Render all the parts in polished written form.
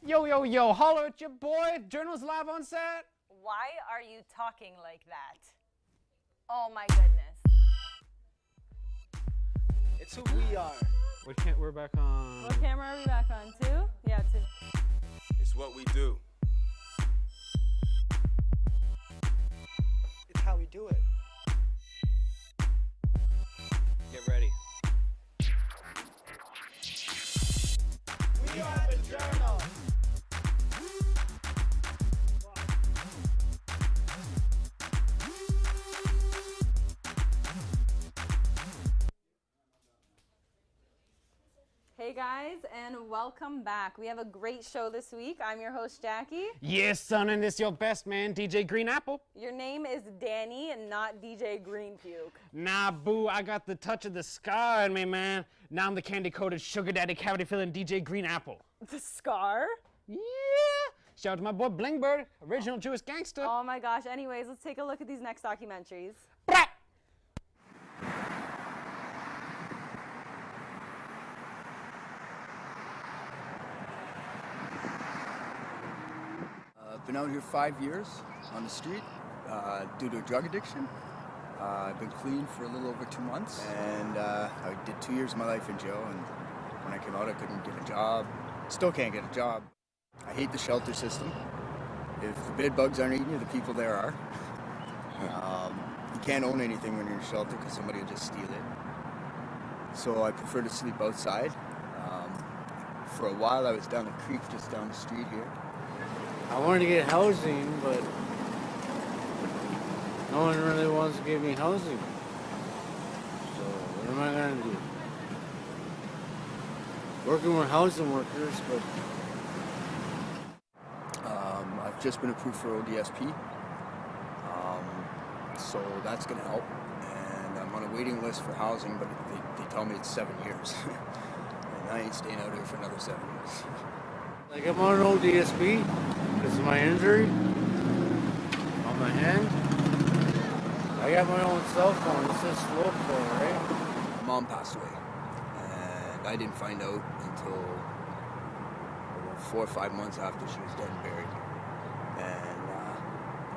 Yo, yo, yo, holler at your boy. Journal's live on set. Why are you talking like that? Oh my goodness. It's who we are. We're back on. What camera are we back on? 2? Yeah, 2. It's what we do. It's how we do it. Get ready. We are the Journal. Hey guys, and welcome back. We have a great show this week. I'm your host, Jackie. Yes, son, and this your best man, DJ Green Apple. Your name is Danny and not DJ Green Puke. Nah, boo, I got the touch of the scar in me, man. Now I'm the candy-coated, sugar daddy, cavity-filling DJ Green Apple. The scar? Yeah! Shout out to my boy Blingbird, original Jewish gangster. Oh my gosh. Anyways, let's take a look at these next documentaries. Brat! I've been out here 5 years on the street due to a drug addiction. I've been clean for a little over 2 months, and I did 2 years of my life in jail, and when I came out I couldn't get a job. Still can't get a job. I hate the shelter system. If the bed bugs aren't eating you, the people there are. You can't own anything when you're in a shelter because somebody will just steal it. So I prefer to sleep outside. For a while I was down the creek just down the street here. I wanted to get housing, but no one really wants to give me housing. So what am I going to do? Working with housing workers, but... I've just been approved for ODSP, so that's going to help. And I'm on a waiting list for housing, but they tell me it's 7 years. And I ain't staying out here for another 7 years. Like I'm on ODSP because of my injury on my hand. I got my own cell phone. It says slow phone, right? My mom passed away, and I didn't find out until about 4 or 5 months after she was dead and buried. And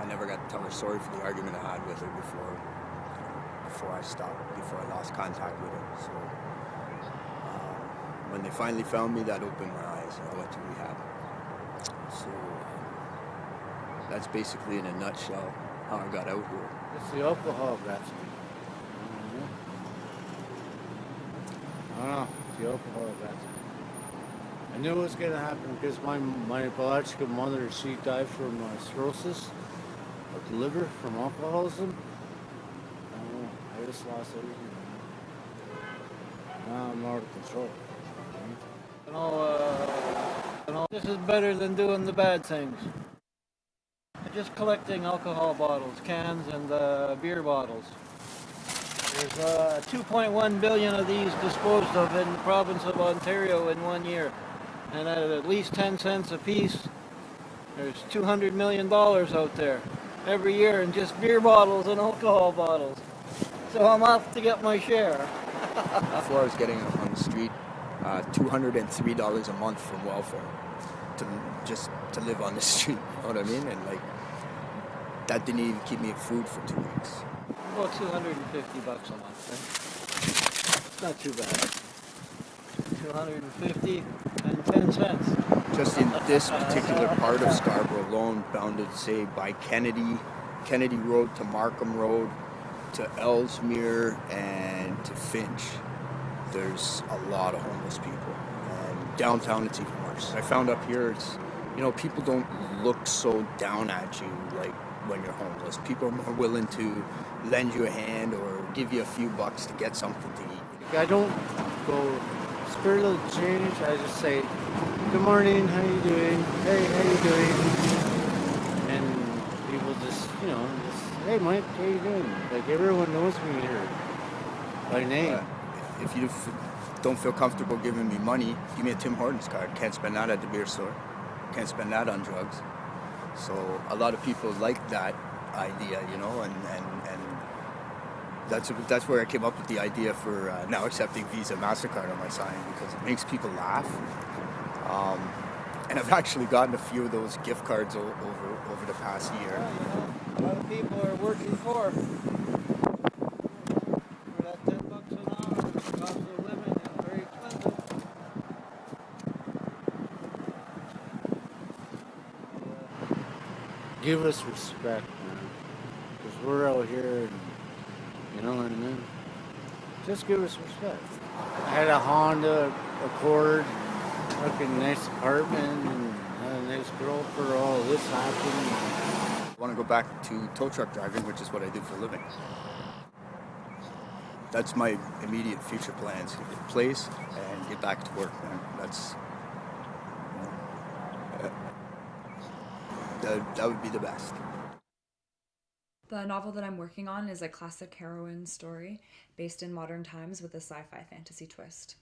I never got to tell her sorry for the argument I had with her before I lost contact with her. So when they finally found me, that opened my eyes, and I went to rehab. So that's basically in a nutshell how I got out here. It's the alcohol that's me. I don't know. It's the alcohol that's me. I knew it was going to happen because my biological mother, she died from cirrhosis of the liver from alcoholism. I don't know. I just lost everything. Now I'm out of control. This is better than doing the bad things. Just collecting alcohol bottles, cans, and beer bottles. There's 2.1 billion of these disposed of in the province of Ontario in 1 year. And at least 10 cents a piece, there's $200 million out there every year in just beer bottles and alcohol bottles. So I'm off to get my share. Before I was getting on the street, $203 a month from welfare to live on the street. You know what I mean? And like that didn't even keep me food for 2 weeks. About $250 a month. Right? Not too bad. 250 and 10 cents. Just in this particular part of Scarborough alone, bounded, say, by Kennedy Road to Markham Road, to Ellesmere and to Finch, there's a lot of homeless people. And downtown, it's even worse. I found up here, people don't look so down at you like when you're homeless. People are more willing to lend you a hand or give you a few bucks to get something to eat. I don't go spirit of the change. I just say, good morning, how you doing? Hey, how you doing? And people just, hey Mike, how you doing? Like everyone knows me here by name. If you don't feel comfortable giving me money, give me a Tim Hortons card. Can't spend that at the beer store. Can't spend that on drugs. So a lot of people like that idea, and that's where I came up with the idea for now accepting Visa, MasterCard on my sign, because it makes people laugh. And I've actually gotten a few of those gift cards over the past year. A lot of people are working for that $10 an hour. The cost of living is very expensive. Give us respect, man. Because we're out here, and, you know what I mean? Just give us respect. I had a Honda Accord, fucking nice apartment, and had a nice girl for all this happened. I want to go back to tow truck driving, which is what I do for a living. That's my immediate future plans. Get a place and get back to work, man. That's... that would be the best. The novel that I'm working on is a classic heroine story based in modern times with a sci-fi fantasy twist.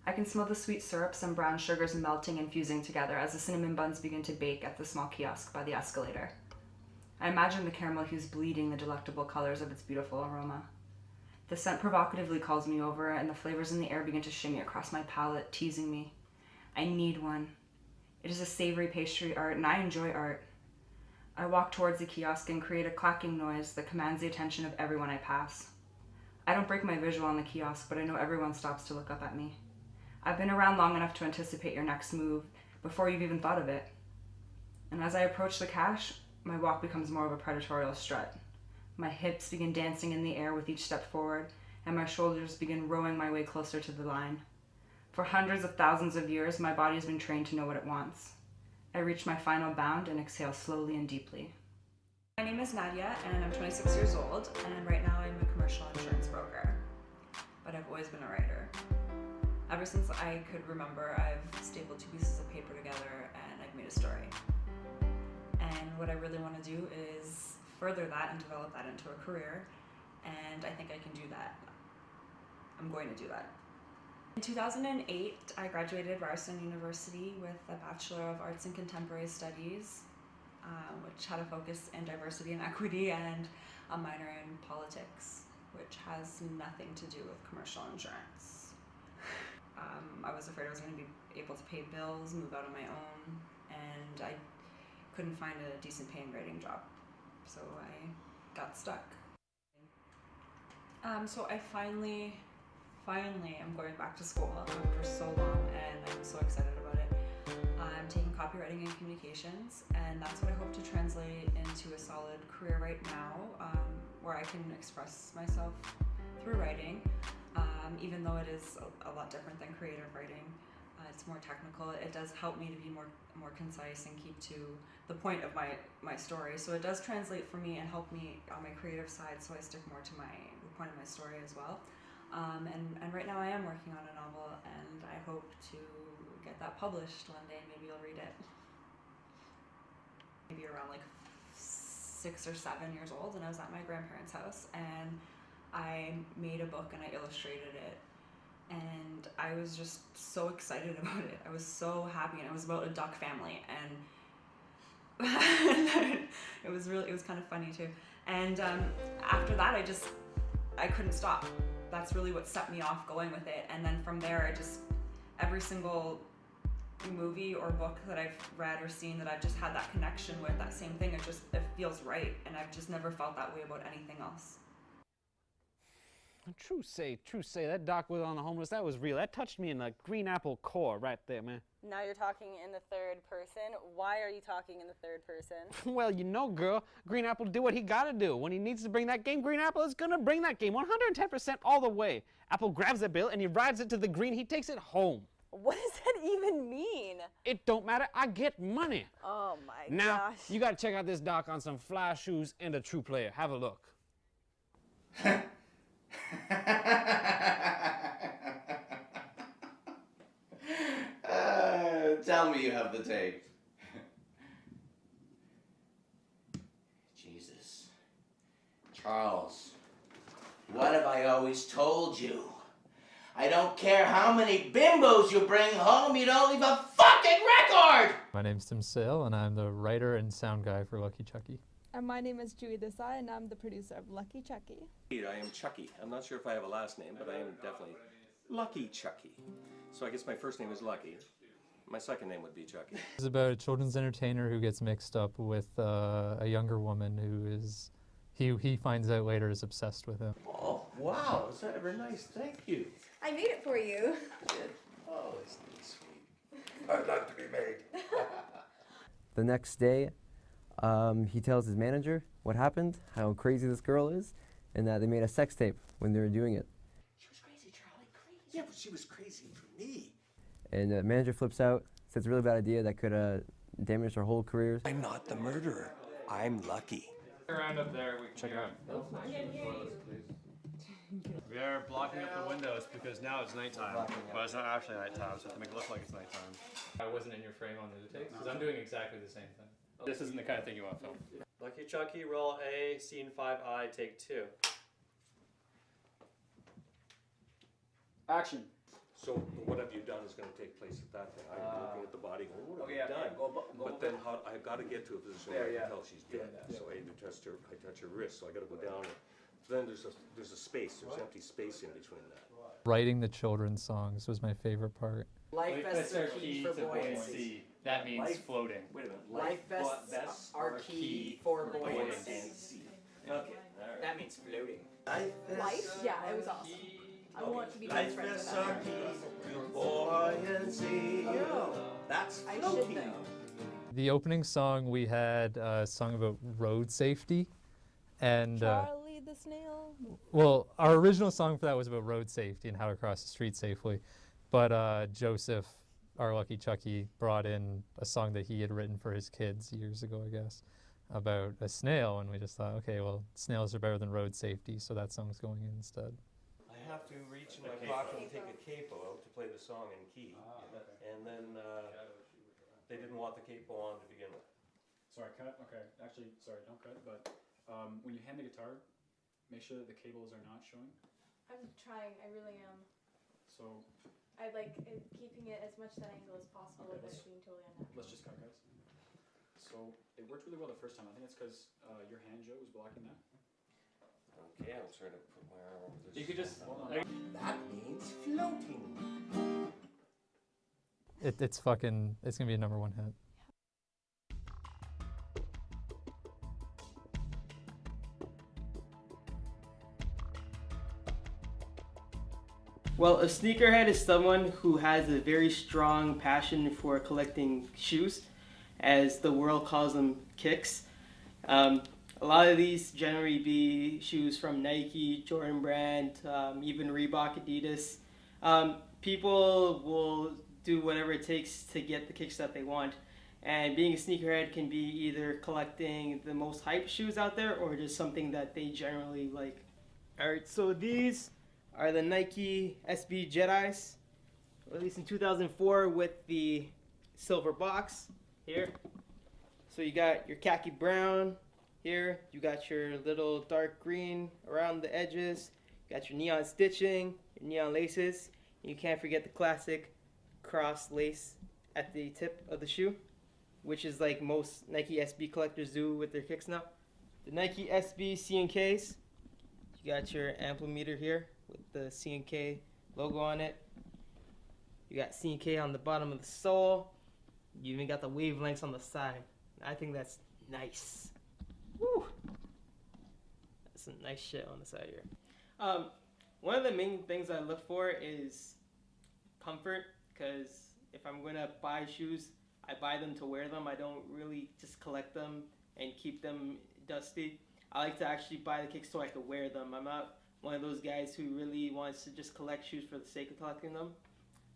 I can smell the sweet syrups and brown sugars melting and fusing together as the cinnamon buns begin to bake at the small kiosk by the escalator. I imagine the caramel hues bleeding the delectable colors of its beautiful aroma. The scent provocatively calls me over, and the flavors in the air begin to shimmy across my palate, teasing me. I need one. It is a savory pastry art, and I enjoy art. I walk towards the kiosk and create a clacking noise that commands the attention of everyone I pass. I don't break my visual on the kiosk, but I know everyone stops to look up at me. I've been around long enough to anticipate your next move before you've even thought of it. And as I approach the cash, my walk becomes more of a predatorial strut. My hips begin dancing in the air with each step forward, and my shoulders begin rowing my way closer to the line. For hundreds of thousands of years, my body has been trained to know what it wants. I reach my final bound and exhale slowly and deeply. My name is Nadia, and I'm 26 years old, and right now I'm a commercial insurance broker. But I've always been a writer. Ever since I could remember, I've stapled 2 pieces of paper together and I've made a story. And what I really want to do is further that and develop that into a career, and I think I can do that. I'm going to do that. In 2008, I graduated Ryerson University with a Bachelor of Arts in Contemporary Studies, which had a focus in diversity and equity, and a minor in politics, which has nothing to do with commercial insurance. I was afraid I was going to be able to pay bills, move out on my own, and I couldn't find a decent paying writing job, so I got stuck. So I finally I'm going back to school after so long, and I'm so excited about it. I'm taking copywriting and communications, and that's what I hope to translate into a solid career right now, where I can express myself through writing, even though it is a lot different than creative writing. It's more technical. It does help me to be more concise and keep to the point of my story. So it does translate for me and help me on my creative side, so I stick more to the point of my story as well. And right now I am working on a novel, and I hope to get that published one day. Maybe you'll read it. Maybe around like 6 or 7 years old, and I was at my grandparents' house, and I made a book and I illustrated it. And I was just so excited about it. I was so happy, and it was about a duck family, and it was kind of funny too. And after that, I couldn't stop. That's really what set me off going with it. And then from there, every single movie or book that I've read or seen that I've just had that connection with, that same thing, it feels right. And I've just never felt that way about anything else. True say, that doc was on the homeless, that was real. That touched me in the green apple core right there, man. Now you're talking in the third person. Why are you talking in the third person? Well, you know, girl, Green Apple did what he gotta do. When he needs to bring that game, Green Apple is gonna bring that game 110% all the way. Apple grabs that bill and he rides it to the green, he takes it home. What does that even mean? It don't matter, I get money. Oh my now, gosh. you gotta check out this doc on some fly shoes and a true player. Have a look. Tell me you have the tape. Jesus. Charles, what have I always told you? I don't care how many bimbos you bring home, you don't leave a fucking record! My name's Tim Sayles, and I'm the writer and sound guy for Luckey Chucky. And my name is Jacquie, and I'm the producer of Luckey Chucky. I am Chucky. I'm not sure if I have a last name, but I am definitely Luckey Chucky. So I guess my first name is Lucky. My second name would be Jacquie. It's about a children's entertainer who gets mixed up with a younger woman who is, he finds out later is obsessed with him. Oh, wow, is that ever nice? Thank you. I made it for you. Oh, it's sweet. I'd like to be made. The next day, he tells his manager what happened, how crazy this girl is, and that they made a sex tape when they were doing it. She was crazy, Charlie, crazy. Yeah, but she was crazy for me. And the manager flips out, says it's a really bad idea that could damage their whole careers. I'm not the murderer. I'm Lucky. Around up there, we can check it out. We are blocking up the windows because now it's nighttime, but it's not actually nighttime, so we have to make it look like it's nighttime. I wasn't in your frame on the takes because I'm doing exactly the same thing. This isn't the kind of thing you want to film. Luckey Chucky, roll A, scene 5I, take 2. Action. So what have you done is going to take place at that thing. I'm looking at the body going, what have you done? But then I've got to get to a position where I can tell she's dead. So I touch her wrist, so I got to go down. Then there's a space, there's empty space in between that. Writing the children's songs was my favorite part. Life vests are key for buoyancy. That means floating. Wait a minute. Life vests are key for buoyancy. Okay. That means floating. Life? Yeah, it was awesome. I want to be Life friends with vests that. are key to buoyancy. That's I should floating. know. The opening song, we had a song about road safety. And Charlie the snail. well, our original song for that was about road safety and how to cross the street safely. But Joseph, our Luckey Chucky, brought in a song that he had written for his kids years ago, I guess, about a snail. And we just thought, okay, well, snails are better than road safety, so that song's going in instead. I have to reach in my pocket and take a capo out to play the song in key. And then they didn't want the capo on to begin with. Sorry, cut. Okay, actually, sorry, don't cut. But when you hand the guitar, make sure that the cables are not showing. I'm trying, I really am. So I like keeping it as much that angle as possible Okay, without being totally unnatural. let's just cut, guys. So it worked really well the first time. I think it's because your hand, Joe, was blocking that. Okay, I'll try to put my arm over this. You could just hold on. That means floating. It's gonna be a #1 hit. Well, a sneakerhead is someone who has a very strong passion for collecting shoes, as the world calls them kicks. A lot of these generally be shoes from Nike, Jordan Brand, even Reebok, Adidas. People will do whatever it takes to get the kicks that they want. And being a sneakerhead can be either collecting the most hype shoes out there or just something that they generally like. Alright, so these are the Nike SB Jedis, released in 2004 with the silver box here. So you got your khaki brown here, you got your little dark green around the edges, you got your neon stitching, your neon laces, and you can't forget the classic cross lace at the tip of the shoe, which is like most Nike SB collectors do with their kicks now. The Nike SB C&Ks, you got your amplimeter here with the C&K logo on it. You got C&K on the bottom of the sole. You even got the wavelengths on the side. I think that's nice. Woo! That's some nice shit on the side here. One of the main things I look for is comfort, because if I'm going to buy shoes, I buy them to wear them. I don't really just collect them and keep them dusty. I like to actually buy the kicks so I can wear them. I'm not one of those guys who really wants to just collect shoes for the sake of collecting them.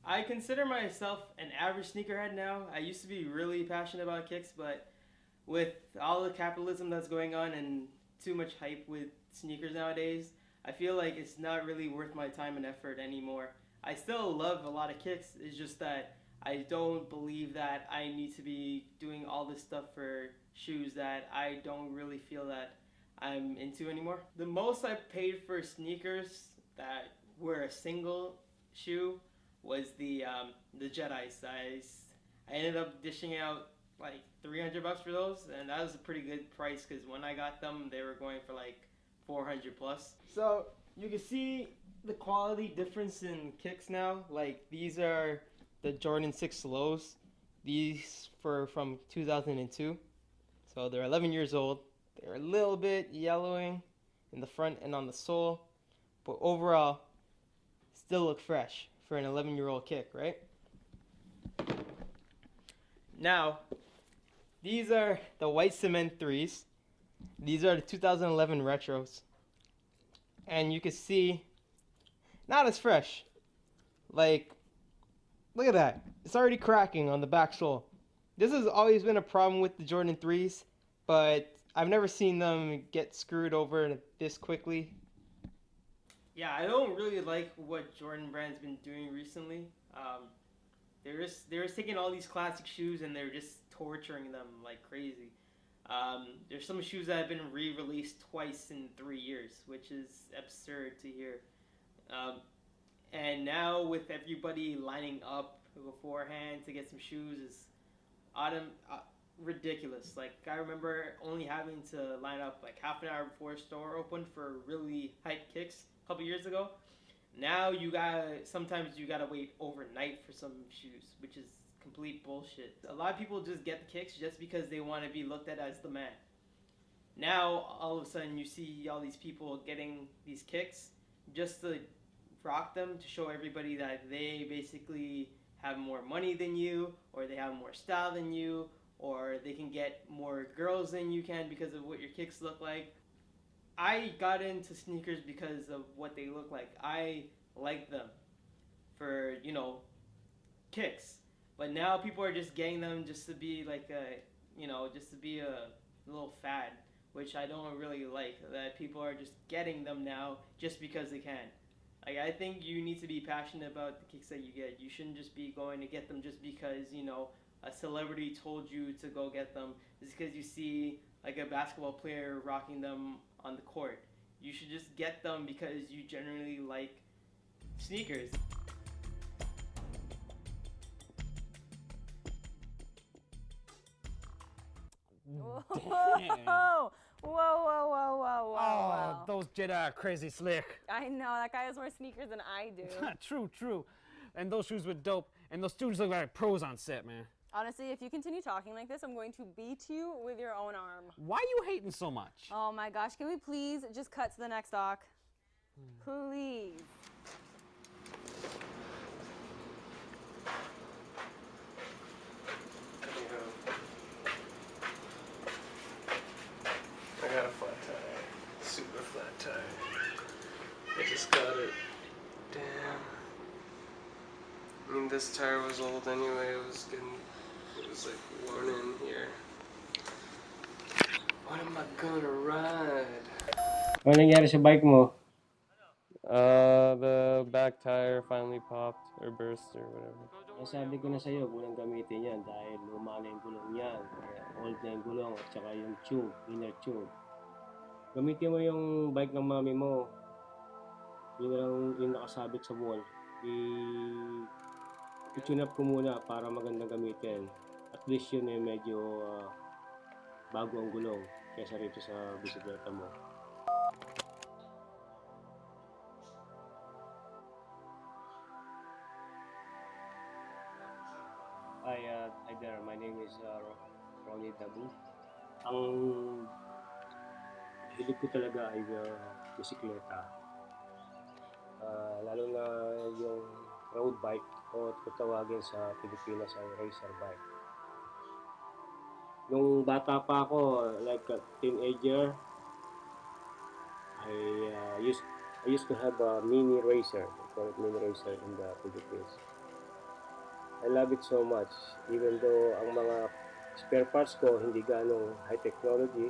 I consider myself an average sneakerhead now. I used to be really passionate about kicks, but with all the capitalism that's going on and too much hype with sneakers nowadays, I feel like it's not really worth my time and effort anymore. I still love a lot of kicks, it's just that I don't believe that I need to be doing all this stuff for shoes that I don't really feel that I'm into anymore. The most I paid for sneakers that were a single shoe was the Jedis. I ended up dishing out like $300 for those, and that was a pretty good price because when I got them, they were going for like 400 plus. So you can see the quality difference in kicks now. Like these are the Jordan 6 lows. These were from 2002, so they're 11 years old. They're a little bit yellowing in the front and on the sole, but overall, still look fresh for an 11-year-old kick, right? Now, these are the white cement 3s. These are the 2011 retros. And you can see, not as fresh. Like, look at that. It's already cracking on the back sole. This has always been a problem with the Jordan 3s, but I've never seen them get screwed over this quickly. Yeah, I don't really like what Jordan Brand's been doing recently. They're just taking all these classic shoes and they're just torturing them like crazy. There's some shoes that have been re-released twice in 3 years, which is absurd to hear. And now with everybody lining up beforehand to get some shoes is ridiculous. Like, I remember only having to line up like half an hour before store opened for really hype kicks a couple years ago. Now sometimes you gotta wait overnight for some shoes, which is complete bullshit. A lot of people just get the kicks just because they want to be looked at as the man. Now all of a sudden you see all these people getting these kicks just to rock them, to show everybody that they basically have more money than you, or they have more style than you, or they can get more girls than you can because of what your kicks look like. I got into sneakers because of what they look like. I like them for, kicks. But now people are just getting them just to be like just to be a little fad, which I don't really like. That people are just getting them now just because they can. Like, I think you need to be passionate about the kicks that you get. You shouldn't just be going to get them just because, a celebrity told you to go get them. Just because you see like a basketball player rocking them on the court. You should just get them because you generally like sneakers. Whoa, whoa, whoa, whoa, Oh, those Jedi are crazy slick. I know, that guy has more sneakers than I do. True. And those shoes were dope. And those students look like pros on set, man. Honestly, if you continue talking like this, I'm going to beat you with your own arm. Why are you hating so much? Oh my gosh, can we please just cut to the next doc? Please. I got a flat tire. Super flat tire. I just got it. Damn. I mean, this tire was old anyway. It was like worn in here. What am I gonna ride? Ano nangyari sa bike mo? The back tire finally popped or burst or whatever. Nasabi ko na sa'yo, huwag nang gamitin yan dahil luma na yung gulong yan. Kaya old na yung gulong at saka yung tube, inner tube. Gamitin mo yung bike ng mami mo. Yung nakasabit sa wall. I-tune up ko muna para magandang gamitin. At least yun ay medyo bago ang gulong kaysa rito sa bisikleta mo. Hi there, my name is Dabu. Ang hilig ko talaga ay bisikleta. Lalo na yung road bike o tutawagin sa Pilipinas ay racer bike. Nung bata pa ako, like a teenager, I used to have a mini racer. They call it mini racer in the Philippines. I love it so much, even though ang mga spare parts ko hindi ganong high technology.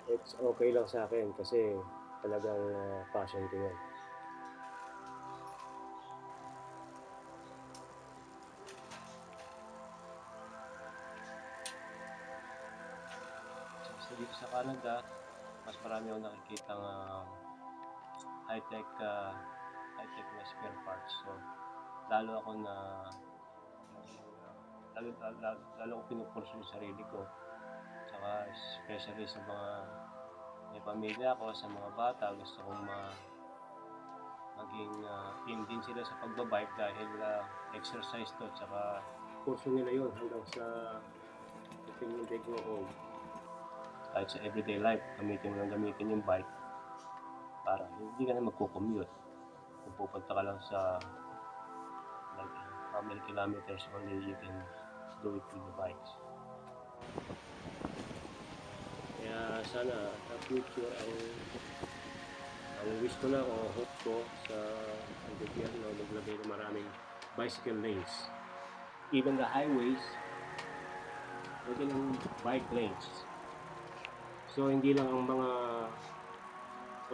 It's okay lang sa akin kasi talagang passion ko yan. Dito sa Canada, mas marami akong nakikita ng high-tech na spare parts. So, lalo akong pinupurso yung sarili ko. Saka especially sa mga may pamilya ko, sa mga bata, gusto kong maging team din sila sa pagbabike dahil exercise to, saka portion nila yun hanggang sa dating yung they grow old. Kahit sa everyday life, gamitin yung bike para hindi ka na magko-commute. Kung pupunta ka lang sa like how many kilometers only you can do it with the bikes. Kaya sana sa future ang wish ko na o hope ko sa gobyerno maglagay ng maraming bicycle lanes. Even the highways, lagyan ng bike lanes. So hindi lang ang mga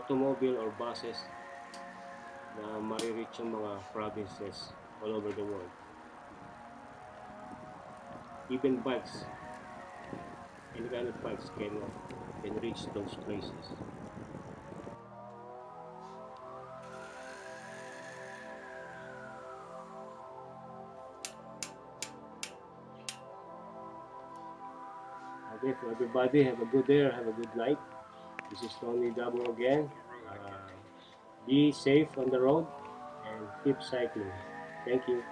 automobile or buses na marireach yung mga provinces all over the world. Even bikes, any kind of bikes can reach those places. Okay, for everybody, have a good day, have a good night. This is Tony Dabu again. Be safe on the road and keep cycling. Thank you.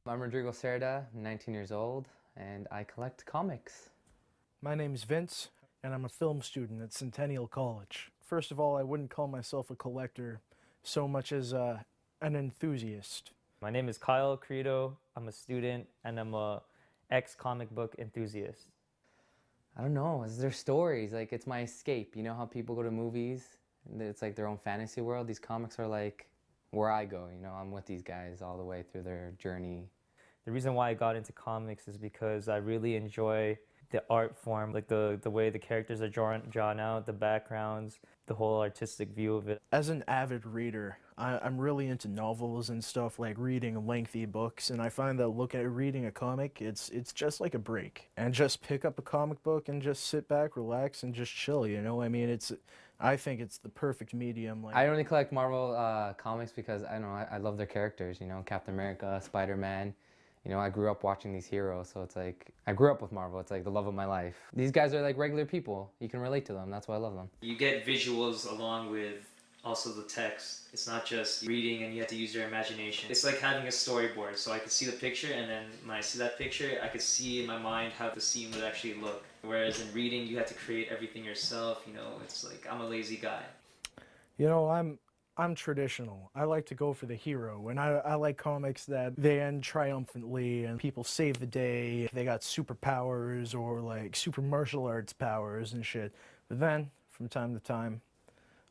I'm Rodrigo Cerda, I'm 19 years old, and I collect comics. My name is Vince, and I'm a film student at Centennial College. First of all, I wouldn't call myself a collector so much as an enthusiast. My name is Kyle Credo. I'm a student, and I'm a ex-comic book enthusiast. I don't know, it's their stories, like it's my escape. You know how people go to movies, and it's like their own fantasy world? These comics are like where I go, you know, I'm with these guys all the way through their journey. The reason why I got into comics is because I really enjoy the art form, like the way the characters are drawn out, the backgrounds, the whole artistic view of it. As an avid reader, I'm really into novels and stuff, like reading lengthy books, and I find that reading a comic, it's just like a break. And just pick up a comic book and just sit back, relax, and just chill, you know? I mean, I think it's the perfect medium. Like, I only collect Marvel comics because, I don't know, I love their characters, you know, Captain America, Spider-Man. You know, I grew up watching these heroes, so it's like, I grew up with Marvel, it's like the love of my life. These guys are like regular people, you can relate to them, that's why I love them. You get visuals along with also the text. It's not just reading and you have to use your imagination. It's like having a storyboard, so I could see the picture and then when I see that picture, I could see in my mind how the scene would actually look. Whereas in reading, you have to create everything yourself, you know, it's like, I'm a lazy guy. you know, I'm traditional. I like to go for the hero, and I like comics that they end triumphantly and people save the day. They got superpowers or like super martial arts powers and shit. But then, from time to time,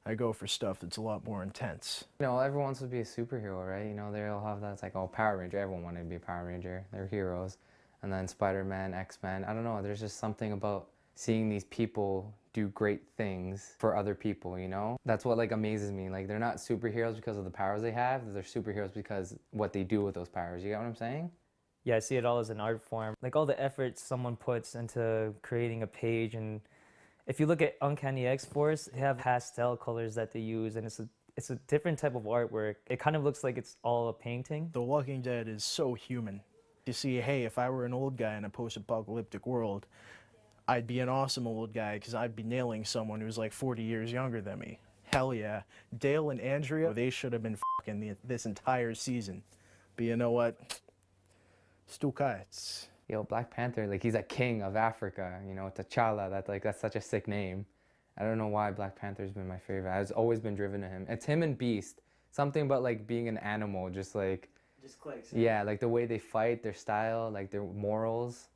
I go for stuff that's a lot more intense. You know, everyone wants to be a superhero, right? You know, they all have that, it's like, oh, Power Ranger, everyone wanted to be a Power Ranger. They're heroes. And then Spider-Man, X-Men, I don't know, there's just something about seeing these people do great things for other people, you know? That's what like amazes me. Like, they're not superheroes because of the powers they have, they're superheroes because what they do with those powers, you get what I'm saying? Yeah, I see it all as an art form. Like all the effort someone puts into creating a page, and if you look at Uncanny X-Force, they have pastel colors that they use, and it's a different type of artwork. It kind of looks like it's all a painting. The Walking Dead is so human. You see, hey, if I were an old guy in a post-apocalyptic world, I'd be an awesome old guy because I'd be nailing someone who's like 40 years younger than me. Hell yeah. Dale and Andrea, they should have been f***ing this entire season. But you know what? Stuka, it's... Yo, Black Panther, like, he's a king of Africa, you know, T'Challa, that's such a sick name. I don't know why Black Panther's been my favorite. I've always been driven to him. It's him and Beast. Something about, like, being an animal, just, like... Just clicks. Yeah, like, the way they fight, their style, like, their morals.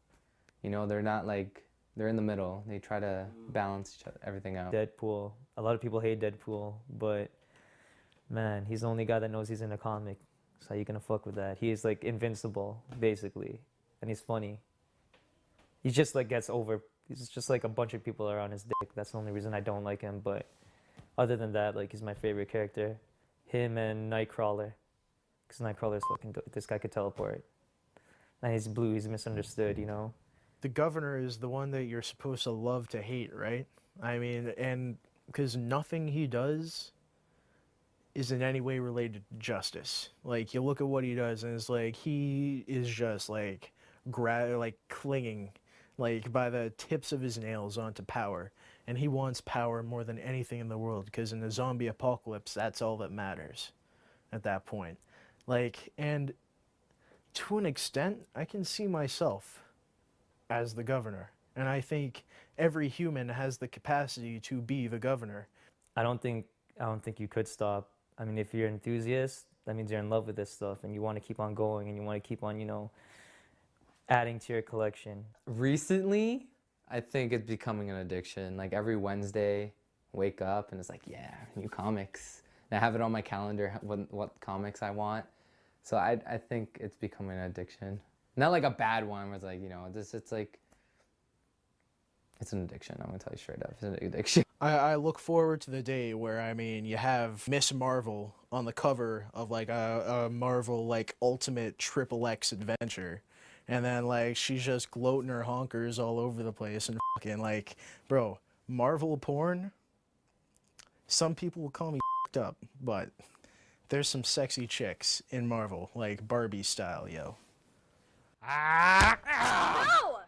You know, they're not, like... They're in the middle. They try to balance everything out. Deadpool. A lot of people hate Deadpool, but, man, he's the only guy that knows he's in a comic. So how you gonna fuck with that? He is, like, invincible, basically. And he's funny. He just like gets over. He's just like a bunch of people are on his dick. That's the only reason I don't like him. But other than that, like, he's my favorite character. Him and Nightcrawler, because Nightcrawler's fucking dope. This guy could teleport. And he's blue. He's misunderstood. You know. The governor is the one that you're supposed to love to hate, right? I mean, and because nothing he does is in any way related to justice. Like, you look at what he does, and it's like he is just like clinging, like by the tips of his nails onto power, and he wants power more than anything in the world. Because in the zombie apocalypse, that's all that matters at that point. Like, and to an extent, I can see myself as the governor, and I think every human has the capacity to be the governor. I don't think you could stop. I mean, if you're an enthusiast, that means you're in love with this stuff and you want to keep on going and you want to keep on, you know, adding to your collection. Recently, I think it's becoming an addiction. Like every Wednesday, wake up and it's like, yeah, new comics. And I have it on my calendar, what comics I want. So I think it's becoming an addiction. Not like a bad one where it's like, you know, it's like, it's an addiction. I'm gonna tell you straight up, it's an addiction. I look forward to the day where, I mean, you have Miss Marvel on the cover of like a Marvel like Ultimate XXX adventure, and then like she's just gloating her honkers all over the place and fucking like, bro, Marvel porn. Some people will call me f***ed up, but there's some sexy chicks in Marvel, like Barbie style, yo. No!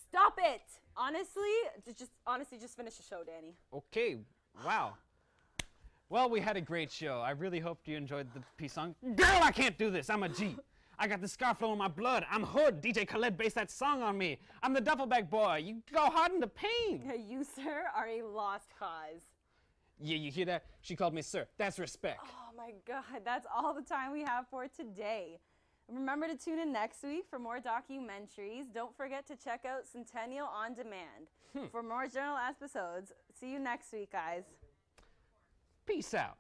Stop it! Honestly, just finish the show, Danny. Okay, wow. Well, we had a great show. I really hope you enjoyed the peace song. Girl, I can't do this. I'm a G. I got the scar flow in my blood. I'm hood. DJ Khaled based that song on me. I'm the duffel bag boy. You go hard in the pain. You, sir, are a lost cause. Yeah, you hear that? She called me sir. That's respect. Oh my God, that's all the time we have for today. Remember to tune in next week for more documentaries. Don't forget to check out Centennial on demand for more journal episodes. See you next week, guys. Peace out.